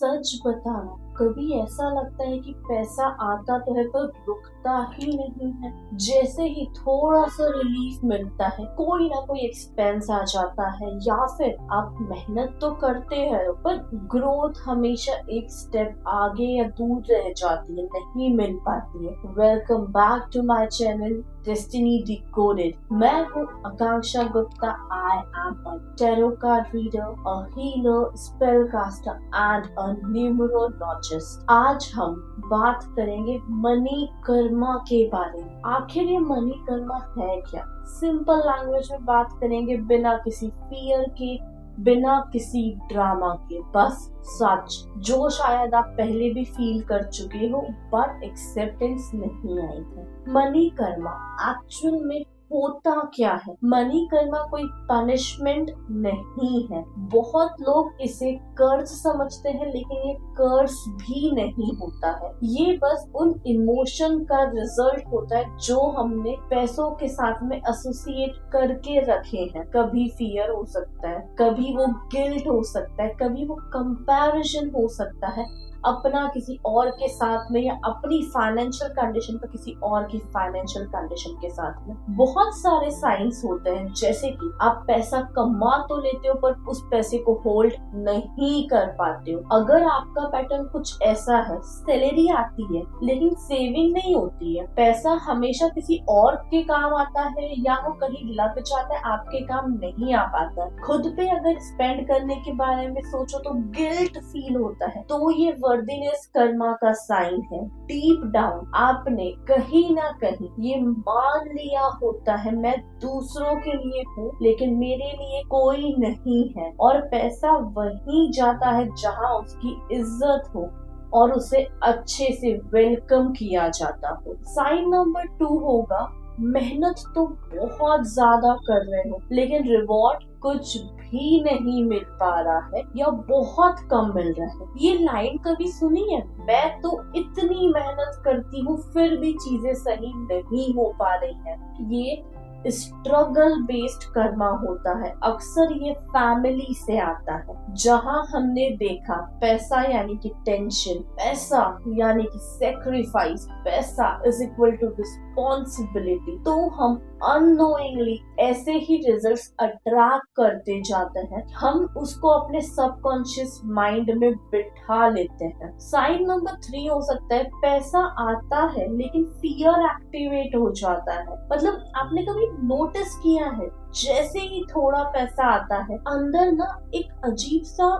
सच बताना, कभी ऐसा लगता है कि पैसा आता तो है पर रुकता ही नहीं है। जैसे ही थोड़ा सा रिलीफ मिलता है, कोई ना कोई एक्सपेंस आ जाता है, या फिर आप मेहनत तो करते हैं पर ग्रोथ हमेशा एक स्टेप आगे या दूर रह जाती है, नहीं मिल पाती है। Welcome back to my channel destiny decoded. मैं हूँ Akanksha Gupta. I am a tarot card reader, a healer, spell caster and a numerologist. आज हम बात करेंगे मनी कर्मा के बारे में। आखिर ये मनी कर्मा है क्या? सिंपल लैंग्वेज में बात करेंगे, बिना किसी फियर के, बिना किसी ड्रामा के, बस सच जो शायद आप पहले भी फील कर चुके हो बट एक्सेप्टेंस नहीं आई है। मनी कर्मा एक्चुअल में होता क्या है? मनी कर्मा कोई पनिशमेंट नहीं है। बहुत लोग इसे कर्ज समझते हैं, लेकिन ये कर्ज भी नहीं होता है। ये बस उन इमोशन का रिजल्ट होता है जो हमने पैसों के साथ में एसोसिएट करके रखे हैं। कभी फियर हो सकता है, कभी वो गिल्ट हो सकता है, कभी वो कंपैरिजन हो सकता है अपना किसी और के साथ में, या अपनी फाइनेंशियल कंडीशन पर किसी और की फाइनेंशियल कंडीशन के साथ में। बहुत सारे साइंस होते हैं, जैसे कि आप पैसा कमा तो लेते हो पर उस पैसे को होल्ड नहीं कर पाते हो। अगर आपका पैटर्न कुछ ऐसा है, सैलरी आती है लेकिन सेविंग नहीं होती है, पैसा हमेशा किसी और के काम आता है या वो कहीं लग जाता है, आपके काम नहीं आ पाता है। खुद पे अगर स्पेंड करने के बारे में सोचो तो गिल्ट फील होता है, तो ये वर्दीनेस कर्मा का साइन है। डीप डाउन आपने कहीं ना कहीं ये मान लिया होता है, मैं दूसरों के लिए हूँ लेकिन मेरे लिए कोई नहीं है, और पैसा वहीं जाता है जहाँ उसकी इज्जत हो और उसे अच्छे से वेलकम किया जाता हो। साइन नंबर 2 होगा, मेहनत तो बहुत ज्यादा कर रहे हो लेकिन रिवॉर्ड कुछ भी नहीं मिल पा रहा है या बहुत कम मिल रहा है। ये लाइन कभी सुनी है? मैं तो इतनी मेहनत करती हूँ फिर भी चीजें सही नहीं हो पा रही है। ये स्ट्रगल बेस्ड कर्मा होता है। अक्सर ये फैमिली से आता है, जहां हमने देखा पैसा यानी कि टेंशन, पैसा यानी कि सेक्रीफाइस, पैसा इज इक्वल टू रिस्पॉन्सिबिलिटी, तो हम अननोइंगली ऐसे ही रिजल्ट्स अट्रैक्ट करते जाते हैं। हम उसको अपने सबकॉन्शियस माइंड में बिठा लेते हैं। साइन नंबर 3 हो सकता है, पैसा आता है लेकिन फियर एक्टिवेट हो जाता है। मतलब आपने कभी नोटिस किया है, जैसे ही थोड़ा पैसा आता है अंदर ना एक अजीब सा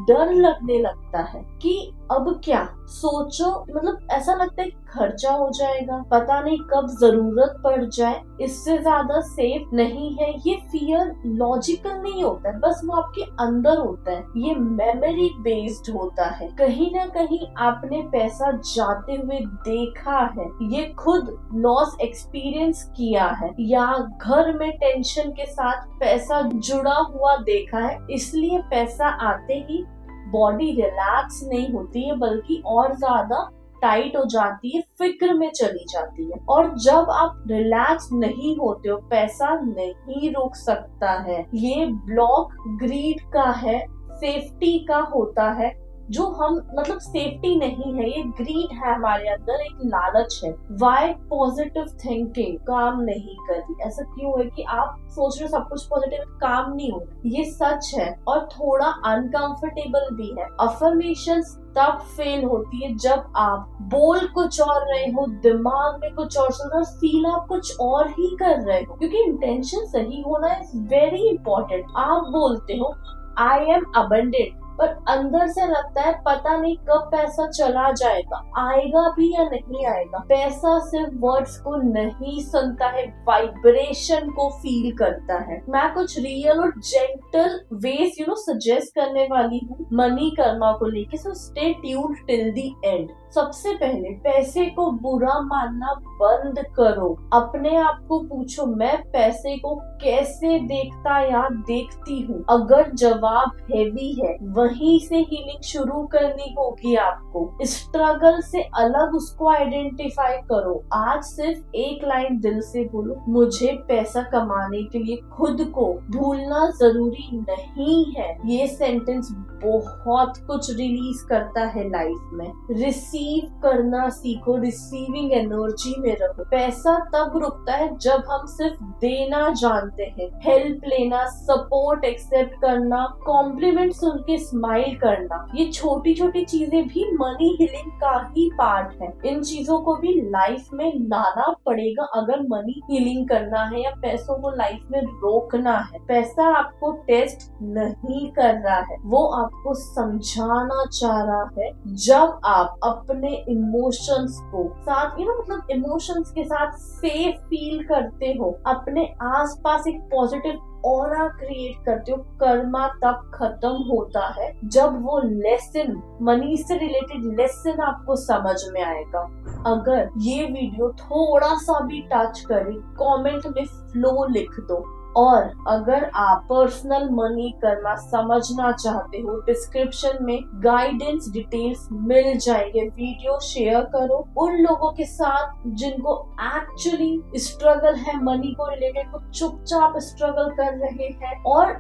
डर लगने लगता है कि अब क्या सोचो, मतलब ऐसा लगता है खर्चा हो जाएगा, पता नहीं कब जरूरत पड़ जाए, इससे ज्यादा सेफ नहीं है। ये फियर लॉजिकल नहीं होता है, बस वो आपके अंदर होता है। ये मेमोरी बेस्ड होता है। कहीं ना कहीं आपने पैसा जाते हुए देखा है, ये खुद लॉस एक्सपीरियंस किया है, या घर में टेंशन के साथ पैसा जुड़ा हुआ देखा है, इसलिए पैसा आते ही बॉडी रिलैक्स नहीं होती है बल्कि और ज्यादा टाइट हो जाती है, फिक्र में चली जाती है। और जब आप रिलैक्स नहीं होते हो, पैसा नहीं रुक सकता है। ये ब्लॉक ग्रीड का है, सेफ्टी का होता है, जो हम मतलब सेफ्टी नहीं है, ये ग्रीड है हमारे अंदर, एक लालच है। वाई पॉजिटिव थिंकिंग काम नहीं करती? ऐसा क्यों है कि आप सोच रहे हो सब कुछ पॉजिटिव, काम नहीं हो रहा? ये सच है और थोड़ा अनकंफर्टेबल भी है। अफर्मेशंस तब फेल होती है जब आप बोल कुछ और रहे हो, दिमाग में कुछ और चल रहा है, फील आप कुछ और ही कर रहे हो, क्योंकि इंटेंशन सही होना इज वेरी इंपॉर्टेंट। आप बोलते हो आई एम अबंडेंट, पर अंदर से लगता है पता नहीं कब पैसा चला जाएगा, आएगा भी या नहीं आएगा। पैसा सिर्फ वर्ड्स को नहीं सुनता है, वाइब्रेशन को फील करता है। मैं कुछ रियल और जेंटल वेज सजेस्ट करने वाली हूँ मनी कर्मा को लेके, so stay tuned till the end. सबसे पहले पैसे को बुरा मानना बंद करो। अपने आप को पूछो, मैं पैसे को कैसे देखता या देखती हूँ। अगर जवाब हेवी है, वहीं से हीलिंग शुरू करनी होगी आपको। स्ट्रगल से अलग उसको आइडेंटिफाई करो। आज सिर्फ एक लाइन दिल से बोलो, मुझे पैसा कमाने के लिए खुद को भूलना जरूरी नहीं है। ये सेंटेंस बहुत कुछ रिलीज करता है लाइफ में। रिसीव करना सीखो, रिसीविंग एनर्जी में रहो। पैसा तब रुकता है जब हम सिर्फ देना जानते हैं। हेल्प लेना, सपोर्ट एक्सेप्ट करना, कॉम्प्लीमेंट सुन के स्माइल करना, ये छोटी छोटी चीजें भी मनी हीलिंग का ही पार्ट है। इन चीजों को भी लाइफ में लाना पड़ेगा अगर मनी हीलिंग करना है या पैसों को लाइफ में रोकना है। पैसा आपको टेस्ट नहीं कर रहा है, वो आपको समझाना चाह रहा है। जब आप अपने इमोशंस को साथ मतलब इमोशंस के साथ सेफ फील करते हो, अपने आसपास एक पॉजिटिव ऑरा क्रिएट करते हो, कर्मा तब खत्म होता है जब वो लेसन, मनी से रिलेटेड लेसन आपको समझ में आएगा। अगर ये वीडियो थोड़ा सा भी टच करे, कमेंट में फ्लो लिख दो। और अगर आप पर्सनल मनी करना समझना चाहते हो, डिस्क्रिप्शन में गाइडेंस डिटेल्स मिल जाएंगे। वीडियो शेयर करो उन लोगों के साथ जिनको एक्चुअली स्ट्रगल है मनी को रिलेटेड, वो चुपचाप स्ट्रगल कर रहे हैं। और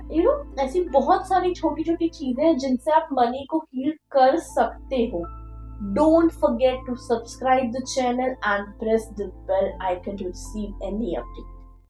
ऐसी बहुत सारी छोटी छोटी चीजें हैं जिनसे आप मनी को हील कर सकते हो। Don't forget to subscribe the channel and press the bell icon to receive any update.